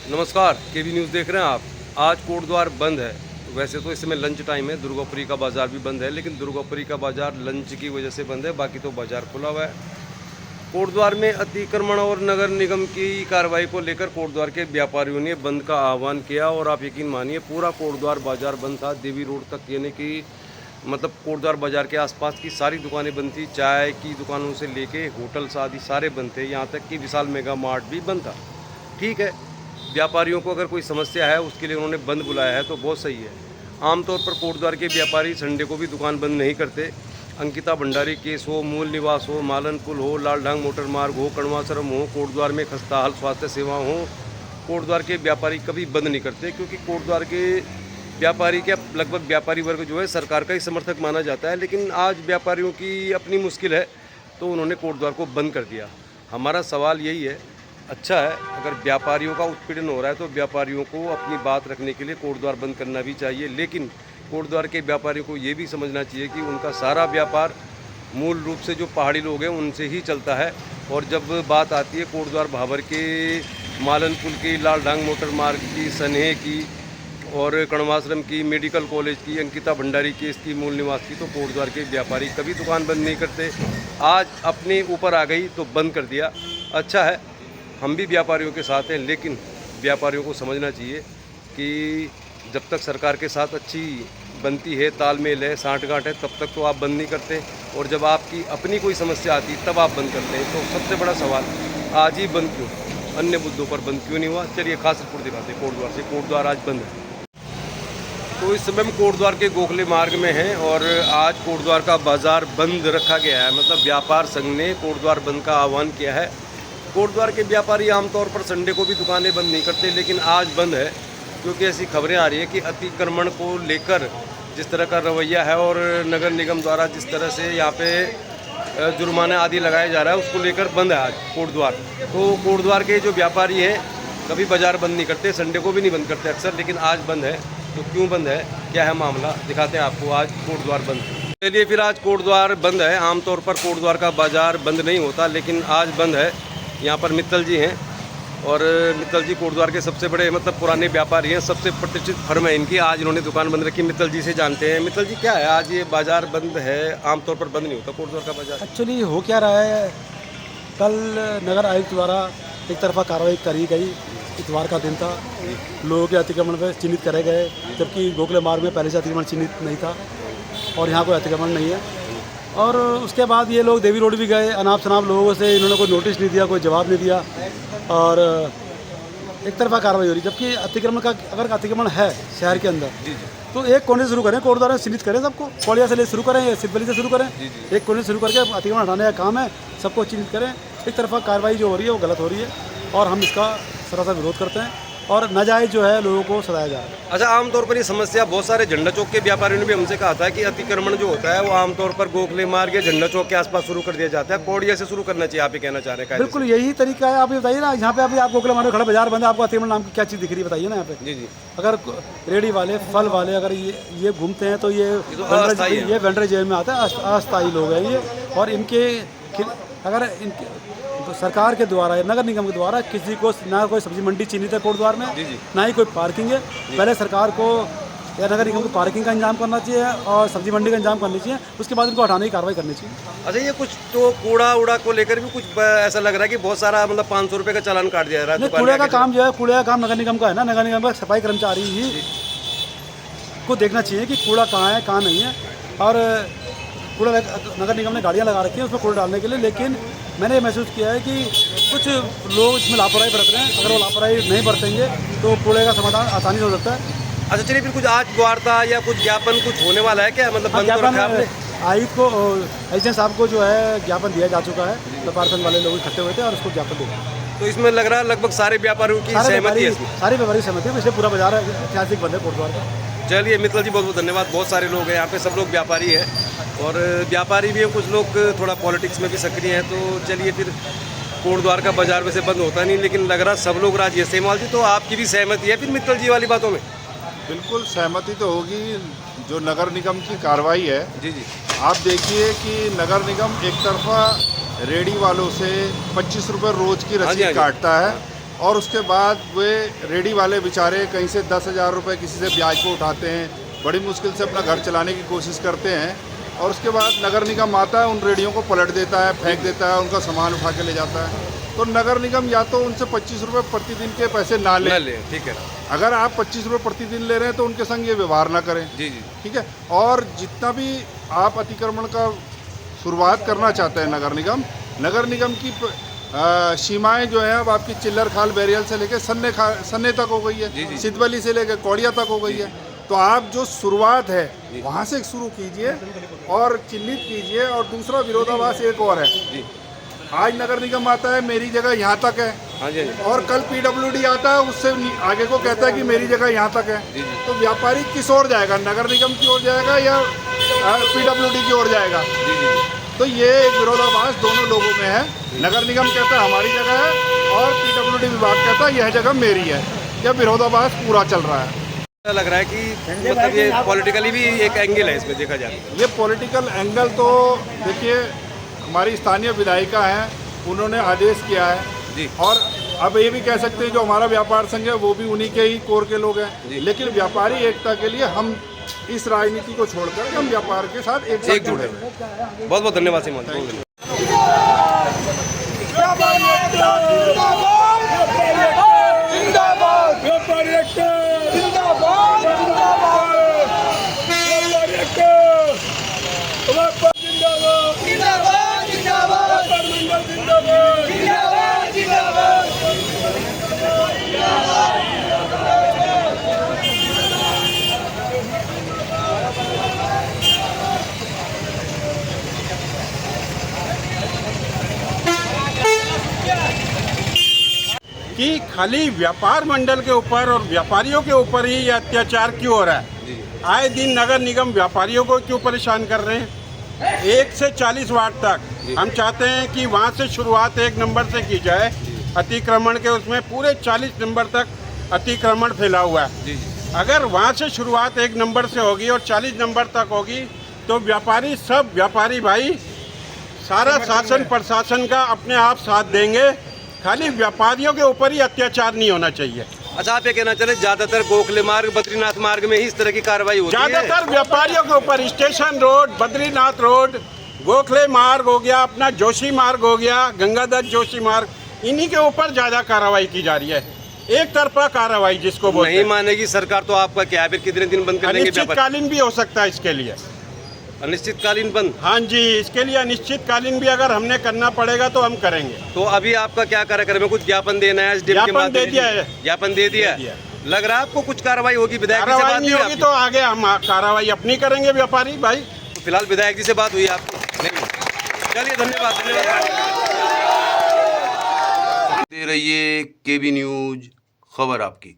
नमस्कार, केवी न्यूज़ देख रहे हैं आप। आज कोटद्वार बंद है। वैसे तो इस समय लंच टाइम है, दुर्गापुरी का बाज़ार भी बंद है, लेकिन दुर्गापुरी का बाज़ार लंच की वजह से बंद है, बाकी तो बाज़ार खुला हुआ है। कोटद्वार में अतिक्रमण और नगर निगम की कार्रवाई को लेकर कोटद्वार के व्यापारियों ने बंद का आह्वान किया और आप यकीन मानिए पूरा कोटद्वार बाज़ार बंद था। देवी रोड तक, यानी कि मतलब कोटद्वार बाज़ार के आसपास की सारी दुकानें बंद थी। चाय की दुकानों से लेके होटल्स आदि सारे बंद थे, यहाँ तक कि विशाल मेगा मार्ट भी बंद था। ठीक है, व्यापारियों को अगर कोई समस्या है उसके लिए उन्होंने बंद बुलाया है तो बहुत सही है। आमतौर पर कोटद्वार के व्यापारी संडे को भी दुकान बंद नहीं करते। अंकिता भंडारी केस हो, मूल निवास हो, मालन पुल हो, लालढांग मोटर मार्ग हो, कड़वासरम हो, कोटद्वार में खस्ताहाल स्वास्थ्य सेवा हो, कोटद्वार के व्यापारी कभी बंद नहीं करते, क्योंकि कोटद्वार के व्यापारी के लगभग व्यापारी वर्ग जो है सरकार का ही समर्थक माना जाता है। लेकिन आज व्यापारियों की अपनी मुश्किल है तो उन्होंने कोटद्वार को बंद कर दिया। हमारा सवाल यही है, अच्छा है, अगर व्यापारियों का उत्पीड़न हो रहा है तो व्यापारियों को अपनी बात रखने के लिए कोटद्वार बंद करना भी चाहिए, लेकिन कोटद्वार के व्यापारियों को ये भी समझना चाहिए कि उनका सारा व्यापार मूल रूप से जो पहाड़ी लोग हैं उनसे ही चलता है। और जब बात आती है कोटद्वार भाबर के, मालन पुल की, लालढांग मोटर मार्ग की, सनेह की और कड़वासरम की, मेडिकल कॉलेज की, अंकिता भंडारी केस की, मूल निवास की, तो कोटद्वार के व्यापारी कभी दुकान बंद नहीं करते। आज अपने ऊपर आ गई तो बंद कर दिया। अच्छा है, हम भी व्यापारियों के साथ हैं, लेकिन व्यापारियों को समझना चाहिए कि जब तक सरकार के साथ अच्छी बनती है, तालमेल है, साँठगांठ है, तब तक तो आप बंद नहीं करते, और जब आपकी अपनी कोई समस्या आती तब आप बंद करते हैं। तो सबसे बड़ा सवाल, आज ही बंद क्यों, अन्य मुद्दों पर बंद क्यों नहीं हुआ? चलिए खास रिपोर्ट दिखाते हैं कोटद्वार से। कोटद्वार आज बंद है। तो इस समय हम कोटद्वार के गोखले मार्ग में हैं और आज कोटद्वार का बाज़ार बंद रखा गया है। मतलब व्यापार संघ ने कोटद्वार बंद का आह्वान किया है। कोटद्वार के व्यापारी आमतौर पर संडे को भी दुकानें बंद नहीं करते, लेकिन आज बंद है क्योंकि ऐसी खबरें आ रही है कि अतिक्रमण को लेकर जिस तरह का रवैया है और नगर निगम द्वारा जिस तरह से यहाँ पे जुर्माना आदि लगाया जा रहा है, उसको लेकर बंद है आज कोटद्वार। तो कोटद्वार के जो व्यापारी हैं कभी बाज़ार बंद नहीं करते, संडे को भी नहीं बंद करते अक्सर, लेकिन आज बंद है। तो क्यों बंद है, क्या है मामला, दिखाते हैं आपको। आज कोटद्वार बंद है। चलिए फिर, आज कोटद्वार बंद है। आमतौर पर कोटद्वार का बाज़ार बंद नहीं होता, लेकिन आज बंद है। यहाँ पर मित्तल जी हैं और मित्तल जी कोटद्वार के सबसे बड़े मतलब पुराने व्यापारी हैं, सबसे प्रतिष्ठित फर्म है इनकी। आज इन्होंने दुकान बंद रखी। मित्तल जी से जानते हैं। मित्तल जी, क्या है आज ये बाज़ार बंद है? आमतौर पर बंद नहीं होता कोटद्वार का बाज़ार। एक्चुअली हो क्या रहा है, कल नगर आयुक्त द्वारा एक तरफा कार्रवाई करी गई। इतवार का दिन था, लोगों के अतिक्रमण पर चिन्हित करे गए, जबकि गोखले मार्ग में पहले से अतिक्रमण चिन्हित नहीं था और यहाँ कोई अतिक्रमण नहीं है। और उसके बाद ये लोग देवी रोड भी गए, अनाप शनाप लोगों से इन्होंने कोई नोटिस नहीं दिया, कोई जवाब नहीं दिया और एक तरफा कार्रवाई हो रही। जबकि अतिक्रमण का, अगर अतिक्रमण है शहर के अंदर तो एक कोने से शुरू करें, कोटद्वार में चिन्हित करें सबको, कोलिया से ले शुरू करें या सिद्धबली से शुरू करें, एक कोने से शुरू करके अतिक्रमण हटाने का काम है, सबको चिन्हित करें। एक तरफा कार्रवाई जो हो रही है वो गलत हो रही है और हम इसका सरासर विरोध करते हैं और नाजायज़ जो है लोगों को सताया जा रहा है। अच्छा, आमतौर पर ये समस्या बहुत सारे झंडा चौक के व्यापारियों ने भी हमसे कहा था कि अतिक्रमण जो होता है वो आमतौर पर गोखले मार्ग या झंडा चौक के आसपास शुरू कर दिया जाता है, कोडिया से शुरू करना चाहिए, आप ये कहना चाह रहे हैं? बिल्कुल यही तरीका है। आप ये बताइए ना, यहाँ पे अभी आप गोखले मार्ग खड़ा बाजार बंद है, आपको अतिक्रमण नाम की क्या चीज़ दिख रही है बताइए ना यहाँ पे? जी। अगर रेडी वाले, फल वाले अगर ये घूमते हैं तो ये वेंडर जेब में आता है, अस्थायी लोग हैं ये। और इनके अगर इनके तो सरकार के द्वारा या नगर निगम के द्वारा किसी को ना कोई सब्जी मंडी चिन्हित है कोटद्वार में, ना ही कोई पार्किंग है। पहले सरकार को या नगर निगम को पार्किंग का इंतजाम करना चाहिए और सब्जी मंडी का इंतजाम करनी चाहिए, उसके बाद इनको हटाने की कार्रवाई करनी चाहिए। अच्छा, ये कुछ तो कूड़ा उड़ा को लेकर भी कुछ ऐसा लग रहा है कि बहुत सारा मतलब 500 रुपये का चालान काट दिया जा रहा है। कूड़े का काम जो है, कूड़े का काम नगर निगम का है ना, नगर निगम का सफाई कर्मचारी ही को देखना चाहिए कि कूड़ा कहाँ है कहाँ नहीं है। और कूड़ा नगर निगम ने गाड़ियाँ लगा रखी हैं उसमें कूड़ा डालने के लिए, लेकिन मैंने ये महसूस किया है कि कुछ लोग इसमें लापरवाही बरत रहे हैं। अगर वो लापरवाही नहीं बरतेंगे तो कूड़े का समाधान आसानी से हो सकता है। अच्छा, चलिए फिर कुछ आज वार्ता या कुछ ज्ञापन कुछ होने वाला है क्या? मतलब आयुक्त को, एजेंट साहब को जो है ज्ञापन दिया जा चुका है, व्यापार संघ वाले लोग इकट्ठे हुए थे और उसको ज्ञापन दिया। तो इसमें लग रहा है लगभग सारे व्यापारियों की सहमति है? सारे व्यापारी सहमति है, इसलिए पूरा बाजार ऐतिहासिक बंद है कोटद्वार का। चलिए मित्तल जी, बहुत बहुत धन्यवाद। बहुत सारे लोग हैं यहाँ पे, सब लोग व्यापारी हैं और व्यापारी भी हैं, कुछ लोग थोड़ा पॉलिटिक्स में भी सक्रिय हैं। तो चलिए फिर, कोटद्वार का बाजार वैसे बंद होता नहीं, लेकिन लग रहा सब लोग राजी है। सेमवाल जी, तो आपकी भी सहमति है फिर मित्तल जी वाली बातों में? बिल्कुल सहमति तो होगी। जो नगर निगम की कार्रवाई है, जी, आप देखिए कि नगर निगम एक तरफा रेडी वालों से 25 रुपये रोज़ की रसीद काटता है और उसके बाद वे रेडी वाले बेचारे कहीं से 10,000 रुपये किसी से ब्याज को उठाते हैं, बड़ी मुश्किल से अपना घर चलाने की कोशिश करते हैं, और उसके बाद नगर निगम आता है, उन रेडियों को पलट देता है, फेंक देता है, उनका सामान उठा के ले जाता है। तो नगर निगम या तो उनसे 25 रुपये प्रतिदिन के पैसे ना ले, ठीक है। अगर आप 25 रुपये प्रतिदिन ले रहे हैं तो उनके संग ये व्यवहार ना करें। जी जी, ठीक है। और जितना भी आप अतिक्रमण का शुरुआत करना चाहते हैं नगर निगम की सीमाएं जो है अब आपकी चिल्लर खाल बैरियल से लेकर सन्ने तक हो गई है, सिद्धबली से लेकर कौड़िया तक हो गई है। तो आप जो शुरुआत है वहाँ से शुरू कीजिए और चिन्हित कीजिए। और दूसरा विरोधाभास एक और है, आज नगर निगम आता है मेरी जगह यहाँ तक है, हाँ जी, और कल पीडब्ल्यूडी आता है उससे आगे को कहता है कि मेरी जगह यहाँ तक है। तो व्यापारी किस ओर जाएगा, नगर निगम की ओर जाएगा या पीडब्ल्यूडी की ओर जाएगा? तो ये एक विरोधाभास दोनों लोगों में है। नगर निगम कहता है हमारी जगह है और पीडब्ल्यूडी विभाग कहता है यह जगह मेरी है। यह विरोधाभास पूरा चल रहा है। लग रहा है कि मतलब ये पॉलिटिकली भी एक एंगल है इसमें देखा जाए। ये पॉलिटिकल एंगल तो देखिए, हमारी स्थानीय विधायिका हैं, उन्होंने आदेश किया है जी। और अब ये भी कह सकते हैं जो हमारा व्यापार संघ है वो भी उन्हीं के ही कोर के लोग हैं। लेकिन व्यापारी एकता के लिए हम इस राजनीति को छोड़कर हम व्यापार के साथ एक साथ जुड़े हुए हैं। बहुत बहुत धन्यवाद श्रीमान। कि खाली व्यापार मंडल के ऊपर और व्यापारियों के ऊपर ही ये अत्याचार क्यों हो रहा है? आए दिन नगर निगम व्यापारियों को क्यों परेशान कर रहे हैं? 1 से 40 वार्ड तक हम चाहते हैं कि वहाँ से शुरुआत 1 नंबर से की जाए अतिक्रमण के, उसमें पूरे 40 नंबर तक अतिक्रमण फैला हुआ है। अगर वहाँ से शुरुआत 1 नंबर से होगी और 40 नंबर तक होगी तो व्यापारी भाई सारा शासन प्रशासन का अपने आप साथ देंगे। खाली व्यापारियों के ऊपर ही अत्याचार नहीं होना चाहिए। अच्छा, आप ये कहना चाह रहे हैं ज्यादातर गोखले मार्ग, बद्रीनाथ मार्ग में ही इस तरह की कार्रवाई होती है? ज्यादातर व्यापारियों के ऊपर, station road, Badrinath road, Gokhale मार्ग हो गया, अपना जोशी मार्ग हो गया, गंगादत्त जोशी मार्ग, इन्हीं के ऊपर ज्यादा कार्रवाई की जा रही है। एक तरफा कार्रवाई जिसको बोलते हैं। नहीं मानेगी सरकार तो आपका क्या है, फिर कितने दिन बंद करेंगे? अनिश्चितकालीन भी हो सकता है इसके लिए। अनिश्चितकालीन बंद? हाँ जी, इसके लिए अनिश्चितकालीन भी अगर हमने करना पड़ेगा तो हम करेंगे। तो अभी आपका क्या कार्यक्रम है? कुछ ज्ञापन देना है? ज्ञापन दे दिया है। ज्ञापन दे दिया? लग रहा है आपको कुछ कार्रवाई होगी? विधायक जी से बात नहीं होगी तो आगे हम कार्रवाई अपनी करेंगे व्यापारी भाई। तो फिलहाल विधायक जी से बात हुई आपको? नहीं। चलिए, धन्यवाद। दे रही है केबी न्यूज, खबर आपकी।